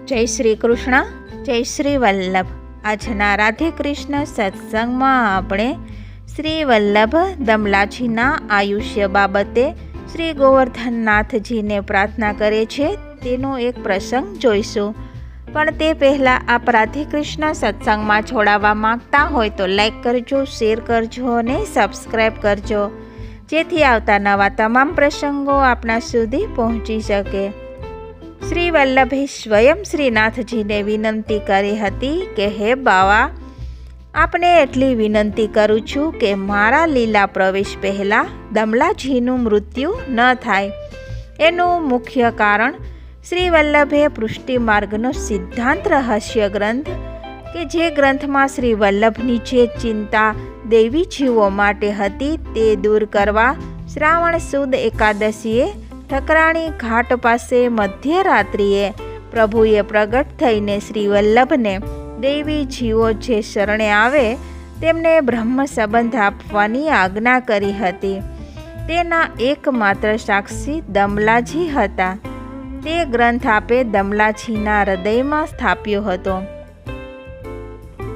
જય શ્રી કૃષ્ણ, જય શ્રી વલ્લભ. આજના રાધે કૃષ્ણ સત્સંગમાં આપણે શ્રી વલ્લભ દમલાજીના આયુષ્ય બાબતે શ્રી ગોવર્ધનનાથજીને પ્રાર્થના કરે છે તેનો એક પ્રસંગ જોઈશું. પણ તે પહેલાં આપ રાધે કૃષ્ણ સત્સંગમાં જોડાવા માંગતા હોય તો લાઈક કરજો, શેર કરજો અને સબસ્ક્રાઈબ કરજો, જેથી આવતા નવા તમામ પ્રસંગો આપણા સુધી પહોંચી શકે. શ્રી વલ્લભે સ્વયં શ્રીનાથજીને વિનંતી કરી હતી કે હે બાવા, આપને એટલી વિનંતી કરું છું કે મારા લીલા પ્રવેશ પહેલાં દમલાજીનું મૃત્યુ ન થાય. એનું મુખ્ય કારણ શ્રી વલ્લભે પૃષ્ટિ માર્ગનો સિદ્ધાંત રહસ્ય ગ્રંથ, કે જે ગ્રંથમાં શ્રી વલ્લભની જે ચિંતા દૈવી જીવો માટે હતી તે દૂર કરવા શ્રાવણ સુદ એકાદશીએ ઠકરાણી ઘાટ પાસે મધ્યરાત્રિએ પ્રભુએ પ્રગટ થઈને શ્રી વલ્લભને દૈવી જીવો જે શરણે આવે તેમને બ્રહ્મ સંબંધ આપવાની આજ્ઞા કરી હતી. તેના એકમાત્ર સાક્ષી દમલાજી હતા. તે ગ્રંથ આપે દમલાજીના હૃદયમાં સ્થાપ્યો હતો.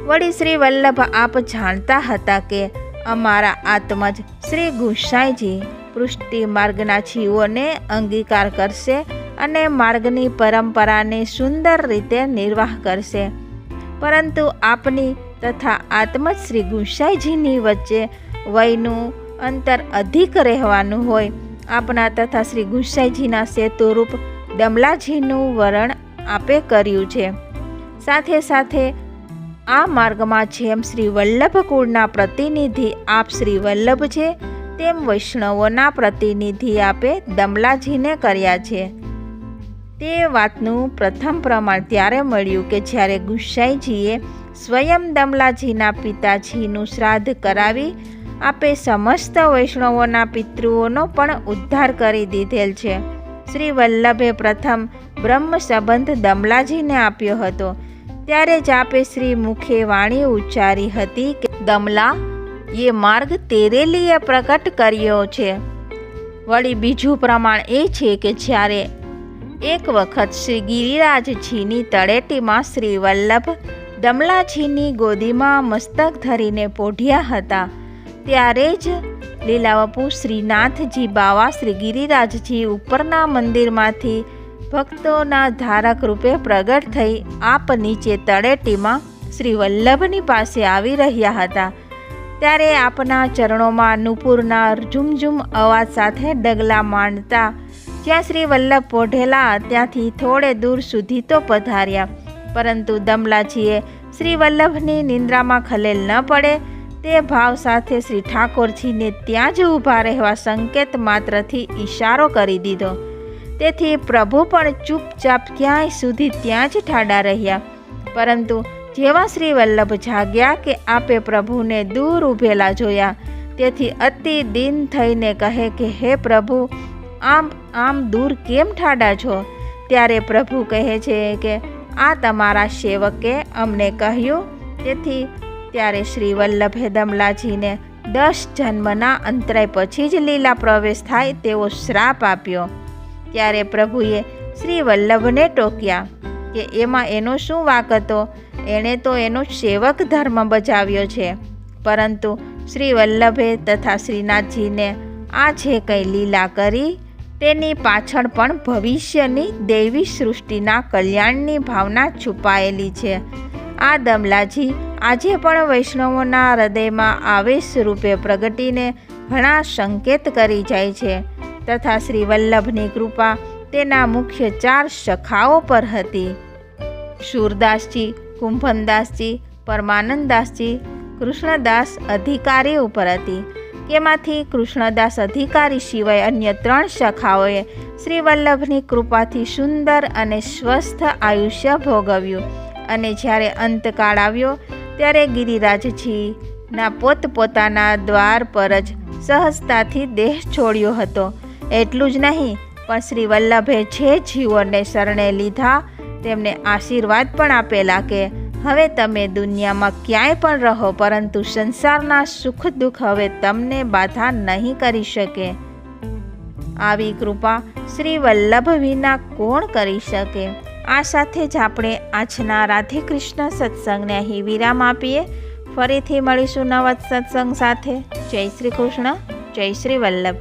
વળી શ્રી વલ્લભ આપ જાણતા હતા કે અમારા આત્મજ શ્રી ગુસાઈજી પૃષ્ટિ માર્ગના જીવોને અંગીકાર કરશે અને માર્ગની પરંપરાને સુંદર રીતે નિર્વાહ કરશે. પરંતુ આપની તથા આત્મજ શ્રી ગુસાઈજીની વચ્ચે વયનું અંતર અધિક રહેવાનું હોય આપના તથા શ્રી ગુસાઈજીના સેતુરૂપ દમલાજીનું વરણ આપે કર્યું છે. સાથે સાથે આ માર્ગમાં જેમ શ્રી વલ્લભ કુળના પ્રતિનિધિ આપ શ્રી વલ્લભ છે, તેમ વૈષ્ણવોના પ્રતિનિધિ આપે દમલાજીને કર્યા છે. તે વાતનું પ્રથમ પ્રમાણ ત્યારે મળ્યું કે જ્યારે ગુસાઈજીએ સ્વયં દમલાજીના પિતાજીનું શ્રાદ્ધ કરાવી આપે સમસ્ત વૈષ્ણવોના પિતૃઓનો પણ ઉદ્ધાર કરી દીધેલ છે. શ્રી વલ્લભે પ્રથમ બ્રહ્મ સંબંધ દમલાજીને આપ્યો હતો. ત્યારે જ આપે શ્રી મુખે વાણી ઉચ્ચારી હતી કે દમલા, એ માર્ગ તેરે લીએ પ્રકટ કર્યો છે. વળી બીજું પ્રમાણ એ છે કે જ્યારે એક વખત શ્રી ગિરિરાજજીની તળેટીમાં શ્રી વલ્લભ દમલાજીની ગોદીમાં મસ્તક ધરીને પોઢ્યા હતા, ત્યારે જ લીલાવપુ શ્રીનાથજી બાવા શ્રી ગિરિરાજજી ઉપરના મંદિરમાંથી ભક્તોના ધારક રૂપે પ્રગટ થઈ આપ નીચે તળેટીમાં શ્રી વલ્લભની પાસે આવી રહ્યા હતા. ત્યારે આપના ચરણોમાં નુપુરના ઝુમઝુમ અવાજ સાથે ડગલા માંડતા જ્યાં શ્રી વલ્લભ પોઢેલા ત્યાંથી થોડે દૂર સુધી તો પધાર્યા. પરંતુ દમલાજીએ શ્રી વલ્લભની નિંદ્રામાં ખલેલ ન પડે તે ભાવ સાથે શ્રી ઠાકોરજીને ત્યાં જ ઊભા રહેવા સંકેત માત્રથી ઈશારો કરી દીધો. તેથી પ્રભુ પણ ચૂપચાપ ક્યાંય સુધી ત્યાં જ ઠાડા રહ્યા. પરંતુ જેવા શ્રી વલ્લભ જાગ્યા કે આપે પ્રભુને દૂર ઊભેલા જોયા, તેથી અતિ દીન થઈને કહે કે હે પ્રભુ, આમ દૂર કેમ ઠાડા છો? ત્યારે પ્રભુ કહે છે કે આ તમારા સેવકે અમને કહ્યું. તેથી ત્યારે શ્રી વલ્લભે દમલાજીને 10 જન્મના અંતરાય પછી જ લીલા પ્રવેશ થાય તેવો શ્રાપ આપ્યો. ત્યારે પ્રભુએ શ્રી વલ્લભને ટોક્યા કે એમાં એનો શું વાંક હતો? એણે તો એનો સેવક ધર્મ બજાવ્યો છે. પરંતુ શ્રી વલ્લભે તથા શ્રીનાથજીને આ જે કંઈ લીલા કરી તેની પાછળ પણ ભવિષ્યની દૈવી સૃષ્ટિના કલ્યાણની ભાવના છુપાયેલી છે. આ દમલાજી આજે પણ વૈષ્ણવોના હૃદયમાં આવેશ રૂપે પ્રગટીને ઘણા સંકેત કરી જાય છે. તથા શ્રી વલ્લભની કૃપા તેના મુખ્ય 4 સખાઓ પર હતી: શૂરદાસજી, કુંભનદાસજી, પરમાનંદદાસજી, કૃષ્ણદાસ અધિકારી ઉપર હતી. તેમાંથી કૃષ્ણદાસ અધિકારી સિવાય અન્ય 3 સખાઓએ શ્રી વલ્લભની કૃપાથી સુંદર અને સ્વસ્થ આયુષ્ય ભોગવ્યું. અને જ્યારે અંતકાળ આવ્યો ત્યારે ગિરિરાજજીના પોતપોતાના દ્વાર પર જ સહજતાથી દેહ છોડ્યો હતો. એટલું જ નહીં, પણ શ્રી વલ્લભે જે જીવોને શરણે લીધા તેમને આશીર્વાદ પણ આપેલા કે હવે તમે દુનિયામાં ક્યાંય પણ રહો, પરંતુ સંસારના સુખ દુઃખ હવે તમને બાધા નહીં કરી શકે. આવી કૃપા શ્રી વલ્લભ વિના કોણ કરી શકે? આ સાથે જ આપણે આજના રાધે કૃષ્ણ સત્સંગને અહીં વિરામ આપીએ. ફરીથી મળીશું નવા સત્સંગ સાથે. જય શ્રી કૃષ્ણ, જય શ્રી વલ્લભ.